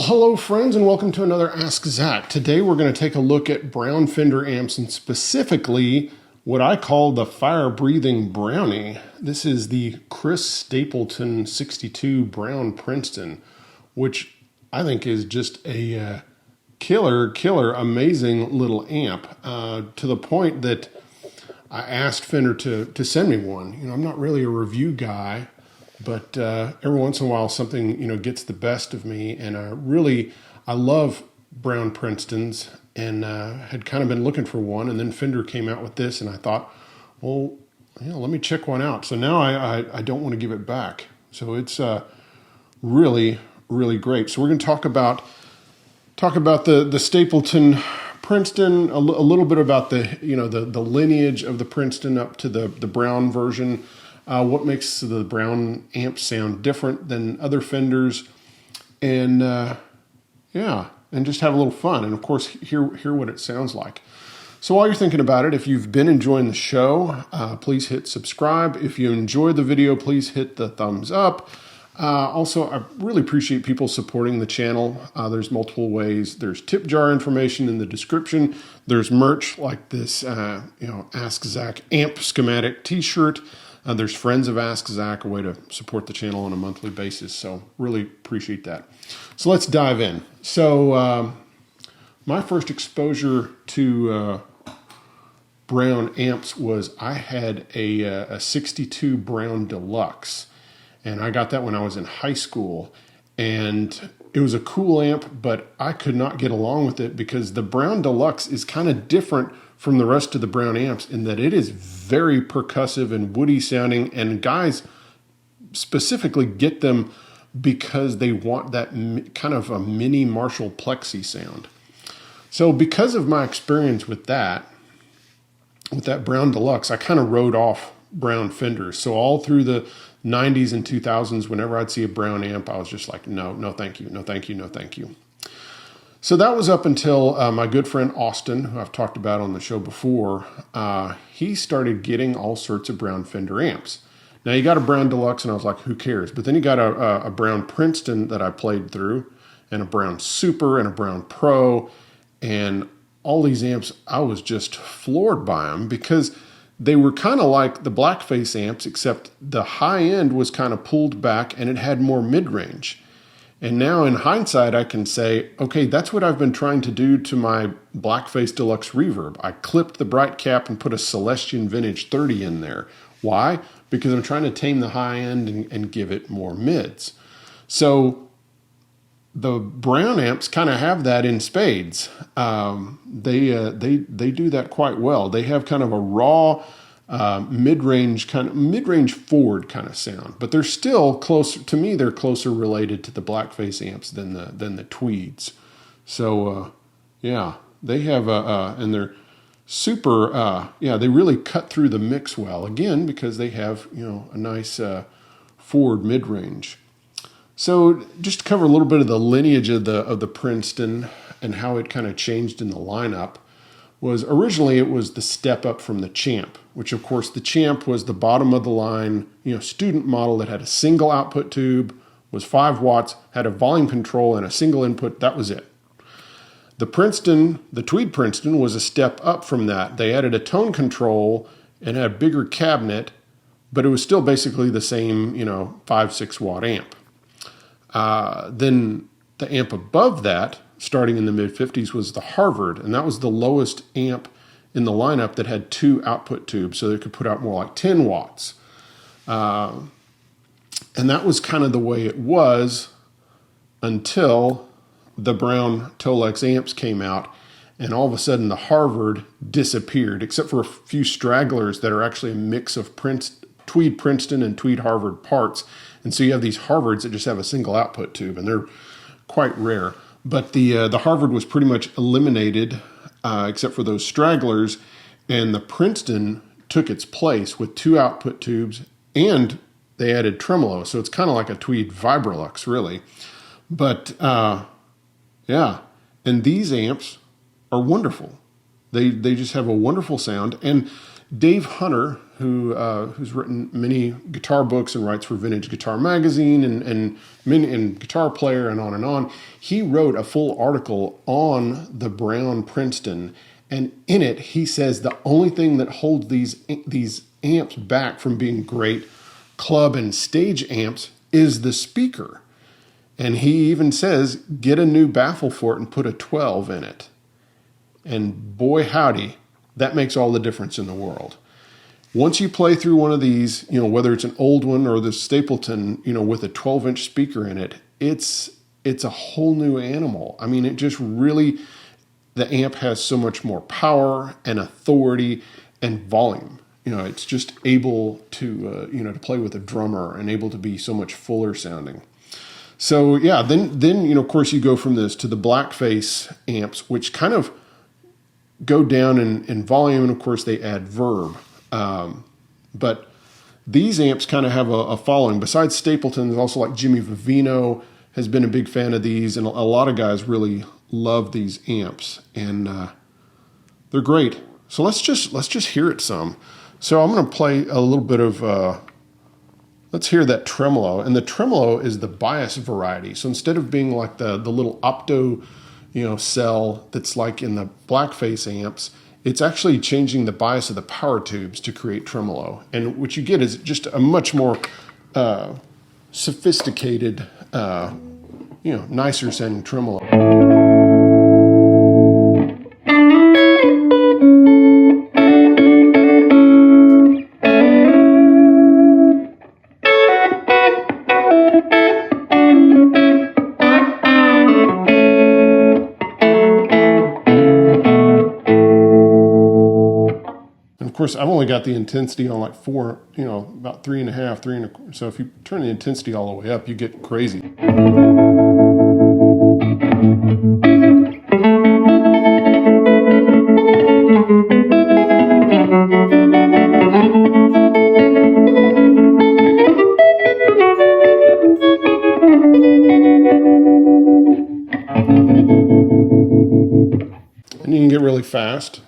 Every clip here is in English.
Well, hello friends, and welcome to another Ask Zach. Today we're going to take a look at brown Fender amps, and specifically what I call the fire-breathing brownie. This is the Chris Stapleton 62 Brown Princeton, which I think is just a killer, amazing little amp, to the point that I asked Fender to send me one. You know, I'm not really a review guy, but every once in a while something, gets the best of me. And I love brown Princetons, and had kind of been looking for one. And then Fender came out with this, and I thought, well, let me check one out. So now I don't want to give it back. So it's really great. So we're going to talk about the Stapleton Princeton, a little bit about the lineage of the Princeton up to the brown version. What makes the brown amp sound different than other Fenders, and and just have a little fun, and of course hear what it sounds like. So while you're thinking about it, if you've been enjoying the show, please hit subscribe. If you enjoyed the video, please hit the thumbs up. Also, I really appreciate people supporting the channel. There's multiple ways. There's tip jar information in the description. There's merch like this, Ask Zach amp schematic t-shirt. There's Friends of Ask Zach, a way to support the channel on a monthly basis. So really appreciate that. So let's dive in. So my first exposure to brown amps was I had a 62 Brown Deluxe. And I got that when I was in high school. And it was a cool amp, but I could not get along with it because the Brown Deluxe is kind of different from the rest of the brown amps in that it is very percussive and woody sounding, and guys specifically get them because they want that kind of a mini Marshall Plexi sound. So because of my experience with that Brown Deluxe, I kind of wrote off brown Fenders. So all through the 90s and 2000s, whenever I'd see a brown amp, I was just like, no, thank you, no, thank you, no, thank you. So that was up until my good friend Austin, who I've talked about on the show before, he started getting all sorts of brown Fender amps. Now, he got a Brown Deluxe, and I was like, who cares? But then he got a brown Princeton that I played through, and a brown Super, and a brown Pro, and all these amps, I was just floored by them because they were kind of like the blackface amps, except the high end was kind of pulled back, and it had more mid-range. And now in hindsight, I can say, okay, that's what I've been trying to do to my Blackface Deluxe Reverb. I clipped the bright cap and put a Celestion Vintage 30 in there. Why? Because I'm trying to tame the high end and give it more mids. So the brown amps kind of have that in spades. They do that quite well. They have kind of a raw, mid-range forward kind of sound, but they're still closer to me. They're closer related to the blackface amps than the tweeds. So they have and they're super. They really cut through the mix well, again because they have a nice forward mid-range. So just to cover a little bit of the lineage of the Princeton and how it kind of changed in the lineup. Was originally it was the step up from the Champ, which of course the Champ was the bottom of the line, student model that had a single output tube, was 5 watts, had a volume control and a single input. That was it. The Princeton, the Tweed Princeton, was a step up from that. They added a tone control and had a bigger cabinet, but it was still basically the same, 5-6 watt amp. Then the amp above that, starting in the mid-50s, was the Harvard, and that was the lowest amp in the lineup that had 2 output tubes, so they could put out more like 10 watts. And that was kind of the way it was until the brown Tolex amps came out, and all of a sudden the Harvard disappeared, except for a few stragglers that are actually a mix of Tweed Princeton and Tweed Harvard parts. And so you have these Harvards that just have a single output tube, and they're quite rare. But the Harvard was pretty much eliminated, except for those stragglers, and the Princeton took its place with 2 output tubes, and they added tremolo. So it's kind of like a Tweed Vibrolux, really. But and these amps are wonderful. They just have a wonderful sound. And Dave Hunter, who's written many guitar books and writes for Vintage Guitar Magazine and Guitar Player and on, he wrote a full article on the Brown Princeton. And in it, he says the only thing that holds these amps back from being great club and stage amps is the speaker. And he even says, get a new baffle for it and put a 12 in it. And boy, howdy, that makes all the difference in the world. Once you play through one of these, whether it's an old one or the Stapleton, with a 12-inch speaker in it, it's a whole new animal. I mean, it just really, the amp has so much more power and authority and volume. It's just able to, to play with a drummer and able to be so much fuller sounding. So yeah, then of course you go from this to the blackface amps, which kind of go down in volume, and of course they add verb. But these amps kind of have a following. Besides Stapleton, there's also like Jimmy Vivino has been a big fan of these, and a lot of guys really love these amps, and they're great. So let's just hear it some. So I'm going to play a little bit of, let's hear that tremolo. And the tremolo is the bias variety. So instead of being like the little opto, cell that's like in the blackface amps, it's actually changing the bias of the power tubes to create tremolo. And what you get is just a much more sophisticated, nicer sounding tremolo. Of course, I've only got the intensity on like 4, about 3.5, 3.25. So if you turn the intensity all the way up, you get crazy. And you can get really fast.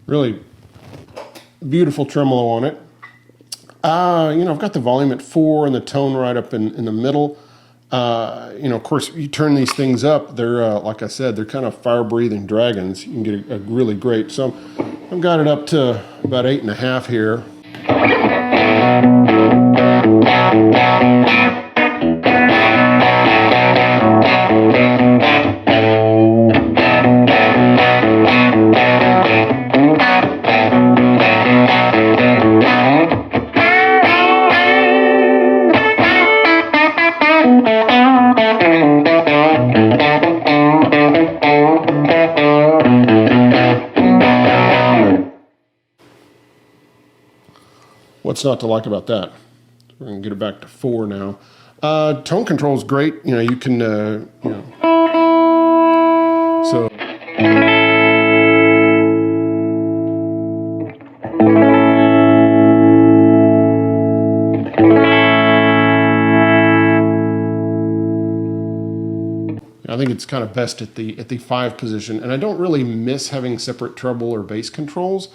Really beautiful tremolo on it. I've got the volume at 4 and the tone right up in the middle. Of course, you turn these things up, they're, like I said, they're kind of fire-breathing dragons. You can get a really great. So I've got it up to about 8.5 here. What's not to like about that? We're going to get it back to 4 now. Tone control is great. You can, so. I think it's kind of best at the 5 position, and I don't really miss having separate treble or bass controls.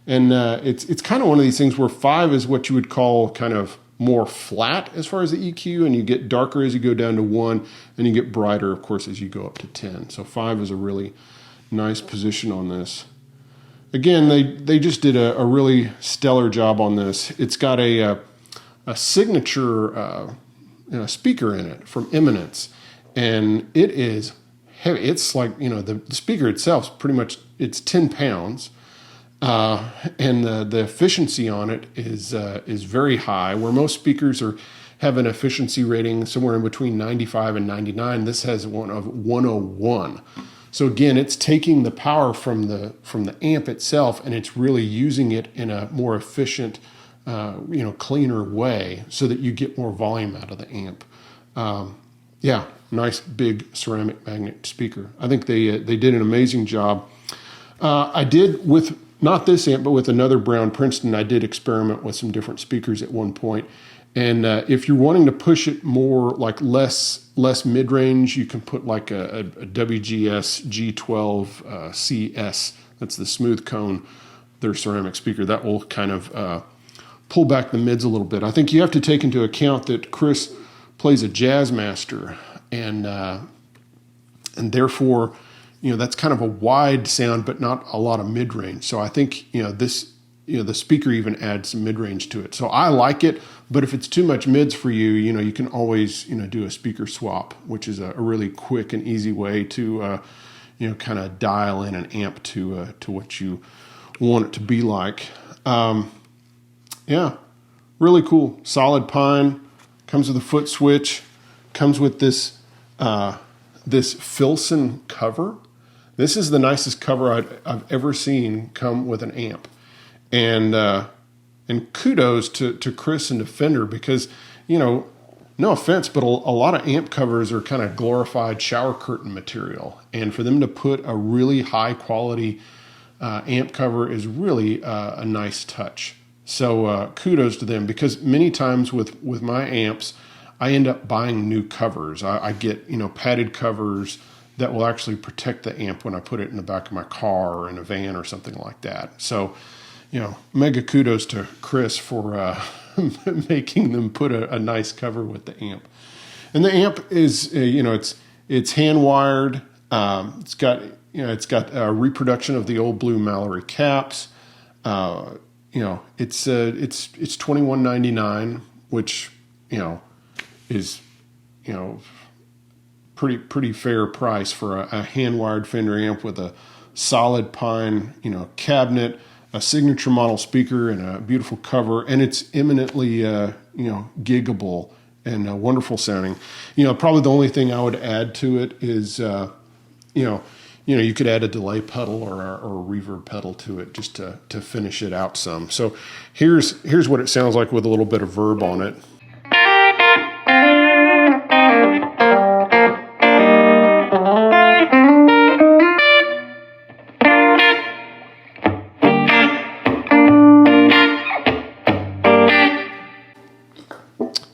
And it's kind of one of these things where 5 is what you would call kind of more flat as far as the EQ, and you get darker as you go down to 1, and you get brighter, of course, as you go up to 10. So 5 is a really nice position on this. Again, they just did a really stellar job on this. It's got a signature speaker in it from Eminence, and it is heavy. It's like, the speaker itself, pretty much, it's 10 pounds. And the efficiency on it is very high. Where most speakers have an efficiency rating somewhere in between 95 and 99, this has one of 101. So again, it's taking the power from the amp itself, and it's really using it in a more efficient, cleaner way, so that you get more volume out of the amp. yeah, nice big ceramic magnet speaker. I think they did an amazing job. I did with, not this amp, but with another Brown Princeton, I did experiment with some different speakers at one point. And if you're wanting to push it more, like less mid-range, you can put like a WGS G12 CS. That's the smooth cone, their ceramic speaker. That will kind of pull back the mids a little bit. I think you have to take into account that Chris plays a jazz master, and therefore, that's kind of a wide sound, but not a lot of mid-range. So I think, the speaker even adds some mid-range to it. So I like it, but if it's too much mids for you, you can always, do a speaker swap, which is a really quick and easy way to, kind of dial in an amp to what you want it to be like. Yeah, really cool. Solid pine, comes with a foot switch, comes with this Filson cover. This is the nicest cover I've ever seen come with an amp. And kudos to Chris and to Fender, because, no offense, but a lot of amp covers are kind of glorified shower curtain material. And for them to put a really high quality amp cover is really a nice touch. So kudos to them, because many times with my amps, I end up buying new covers. I get, padded covers that will actually protect the amp when I put it in the back of my car or in a van or something like that. So, mega kudos to Chris for making them put a nice cover with the amp. And the amp is, it's hand wired. It's got a reproduction of the old blue Mallory caps. It's $21.99, which is pretty fair price for a hand wired Fender amp with a solid pine cabinet, a signature model speaker, and a beautiful cover, and it's eminently giggable and wonderful sounding. Probably the only thing I would add to it is you could add a delay pedal or a reverb pedal to it just to finish it out some. So here's what it sounds like with a little bit of verb on it.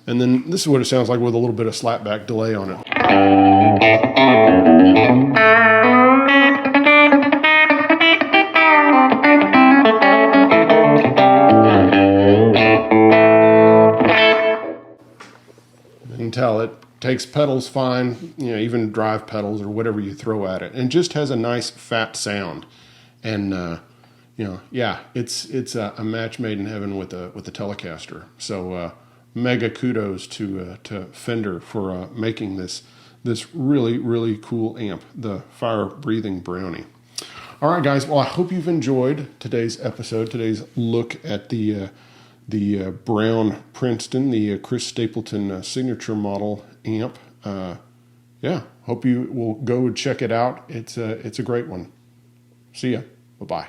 And then this is what it sounds like with a little bit of slapback delay on it. You can tell it takes pedals fine, even drive pedals or whatever you throw at it, and just has a nice fat sound. And it's a match made in heaven with the Telecaster. So mega kudos to Fender for making this really, really cool amp, the Fire Breathing Brownie. All right, guys. Well, I hope you've enjoyed today's episode, today's look at the Brown Princeton, the Chris Stapleton signature model amp. Hope you will go check it out. It's a great one. See ya. Bye-bye.